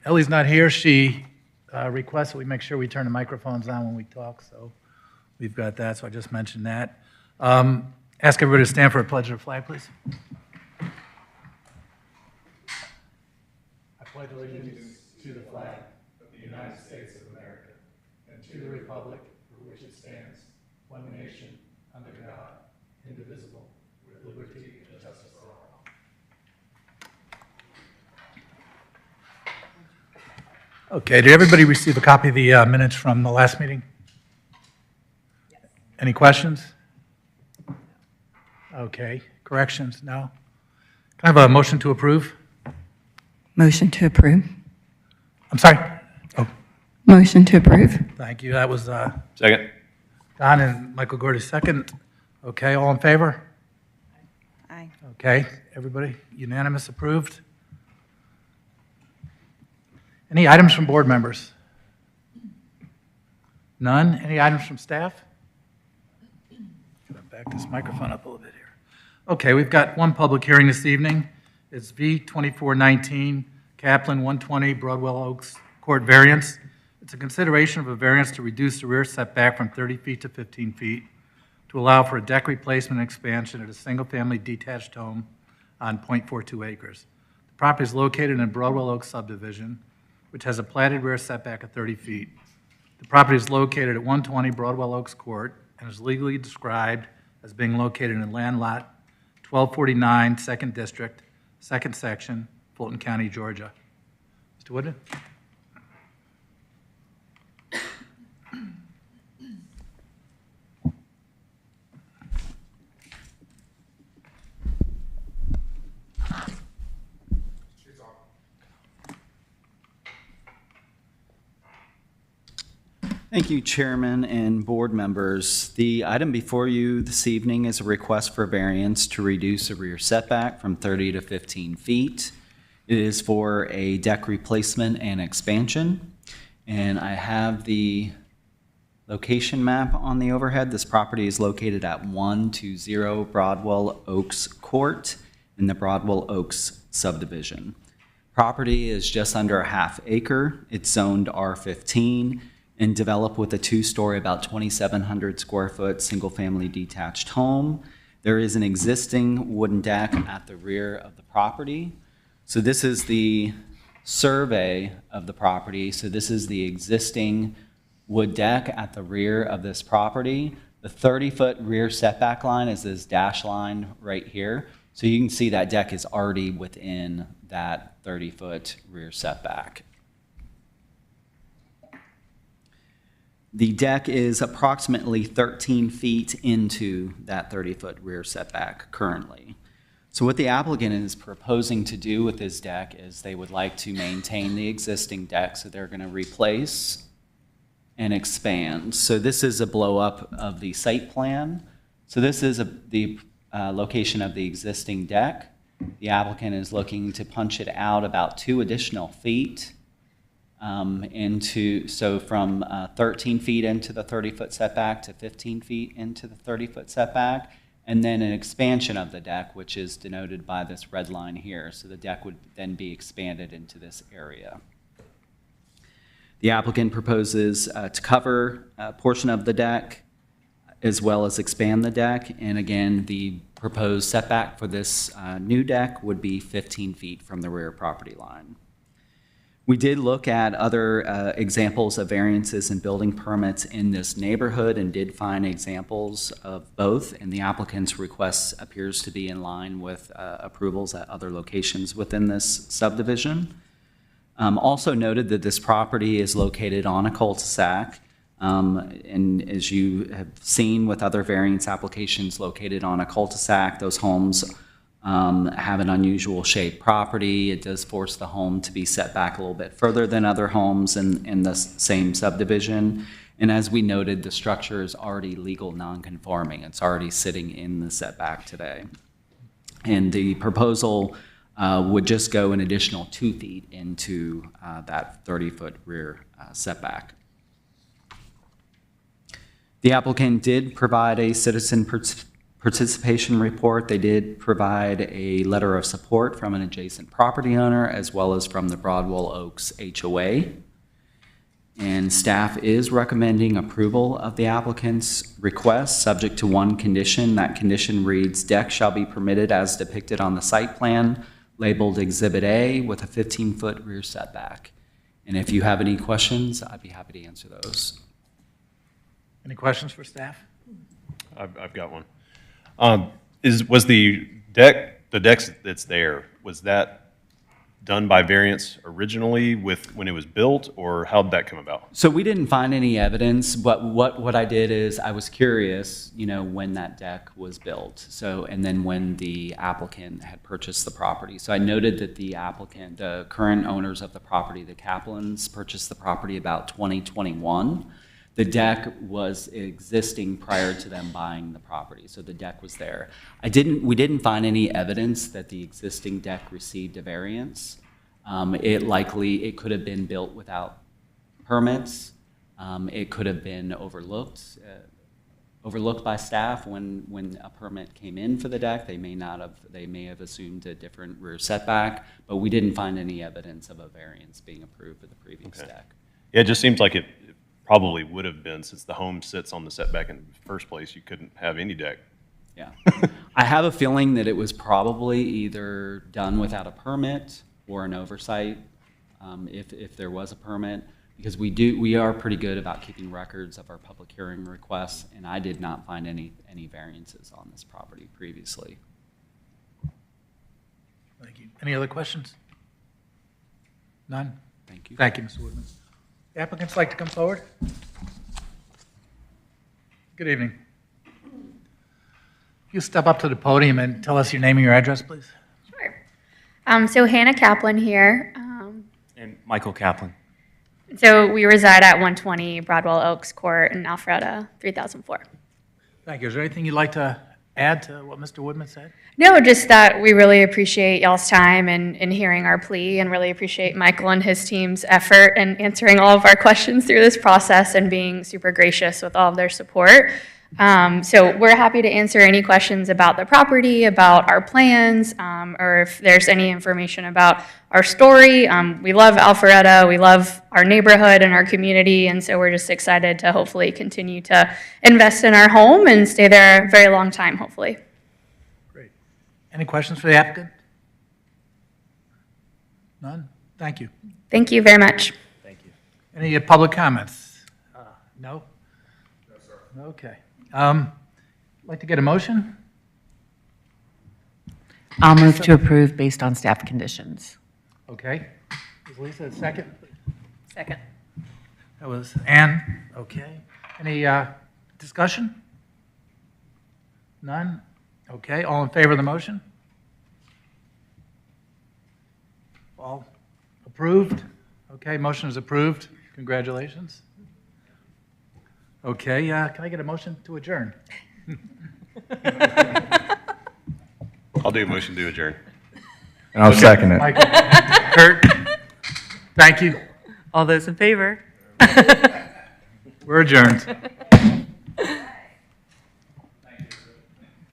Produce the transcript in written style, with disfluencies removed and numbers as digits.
Ellie's not here. She requests that we make sure we turn the microphones on when we talk, so we've got that, so I just mentioned that. Ask everybody to stand for a pledge of the flag, please. I pledge allegiance to the flag of the United States of America and to the republic for which it stands, one nation, under God, indivisible, with liberty and justice for all. Okay, did everybody receive a copy of the minutes from the last meeting? Yes. Any questions? Okay, corrections? No? Can I have a motion to approve? Motion to approve. I'm sorry? Oh, Motion to approve. thank you. That was Second. Don and Michael Gordy, second. Okay, all in favor? Aye. Okay, everybody, unanimous, approved. Any items from board members? None? Any items from staff? Gotta back this microphone up a little bit here. Okay, we've got one public hearing this evening. It's V 2419, Kaplan 120, Broadwell Oaks Court variance. It's a consideration of a variance to reduce the rear setback from 30 feet to 15 feet to allow for a deck replacement and expansion at a single-family detached home on .42 acres. The property is located in Broadwell Oaks subdivision, which has a platted rear setback of 30 feet. The property is located at 120 Broadwell Oaks Court and is legally described as being located in land lot 1249, 2nd District, 2nd Section, Fulton County, Georgia. Mr. Woodman? Thank you, Chairman and board members. The item before you this evening is a request for variance to reduce a rear setback from 30 to 15 feet. It is for a deck replacement and expansion. And I have the location map on the overhead. This property is located at 120 Broadwell Oaks Court in the Broadwell Oaks subdivision. Property is just under a half acre. It's zoned R15. And developed with a two-story, about 2,700 square foot, single-family detached home. There is an existing wooden deck at the rear of the property. So this is the survey of the property. So this is the existing wood deck at the rear of this property. The 30-foot rear setback line is this dash line right here. So you can see that deck is already within that 30-foot rear setback. The deck is approximately 13 feet into that 30-foot rear setback currently. So what the applicant is proposing to do with this deck is they would like to maintain the existing deck, so they're going to replace and expand. So this is a blow-up of the site plan. So this is the location of the existing deck. The applicant is looking to punch it out about 2 additional feet. So from 13 feet into the 30-foot setback to 15 feet into the 30-foot setback, and then an expansion of the deck, which is denoted by this red line here. So the deck would then be expanded into this area. The applicant proposes to cover a portion of the deck as well as expand the deck. And again, the proposed setback for this new deck would be 15 feet from the rear property line. We did look at other examples of variances and building permits in this neighborhood and did find examples of both, and the applicant's request appears to be in line with approvals at other locations within this subdivision. Also noted that this property is located on a cul-de-sac, and as you have seen with other variance applications located on a cul-de-sac, those homes have an unusual shaped property. It does force the home to be set back a little bit further than other homes in the same subdivision. And as we noted, the structure is already legal non-conforming. It's already sitting in the setback today. And the proposal would just go an additional 2 feet into that 30-foot rear setback. The applicant did provide a citizen participation report, they did provide a letter of support from an adjacent property owner as well as from the Broadwell Oaks HOA. And staff is recommending approval of the applicant's request, subject to one condition. That condition reads, "Deck shall be permitted as depicted on the site plan, labeled Exhibit A, with a 15-foot rear setback." And if you have any questions, I'd be happy to answer those. Any questions for staff? I've got one. Was the deck that's there, was that done by variance originally when it was built, or how'd that come about? So we didn't find any evidence, but what I did is I was curious, when that deck was built. So, and then when the applicant had purchased the property. So I noted that the current owners of the property, the Kaplans, purchased the property about 2021. The deck was existing prior to them buying the property, so the deck was there. We didn't find any evidence that the existing deck received a variance. It could have been built without permits. It could have been overlooked by staff when a permit came in for the deck. They may have assumed a different rear setback, but we didn't find any evidence of a variance being approved for the previous deck. Yeah, it just seems like it probably would have been, since the home sits on the setback in the first place, you couldn't have any deck. Yeah. I have a feeling that it was probably either done without a permit or an oversight, if there was a permit, because we are pretty good about keeping records of our public hearing requests, and I did not find any variances on this property previously. Thank you. Any other questions? None? Thank you. Thank you, Mr. Woodman. The applicants like to come forward? Good evening. You step up to the podium and tell us your name and your address, please. Sure. So Hannah Kaplan here. And Michael Kaplan. So we reside at 120 Broadwell Oaks Court in Alpharetta, 3004. Thank you. Is there anything you'd like to add to what Mr. Woodman said? No, just that we really appreciate y'all's time and hearing our plea, and really appreciate Michael and his team's effort in answering all of our questions through this process and being super gracious with all of their support. So we're happy to answer any questions about the property, about our plans, or if there's any information about our story. We love Alpharetta, we love our neighborhood and our community, and so we're just excited to hopefully continue to invest in our home and stay there a very long time, hopefully. Great. Any questions for the applicant? None? Thank you. Thank you very much. Thank you. Any public comments? No? No, sir. Okay. Like to get a motion? I'll move to approve based on staff conditions. Okay. Is Lisa a second? Second. That was Ann. Okay. Any discussion? None? Okay. All in favor of the motion? All approved? Okay, motion is approved. Congratulations. Okay, can I get a motion to adjourn? I'll do a motion to adjourn. And I'll second it. Michael, Kurt, thank you. All those in favor? We're adjourned.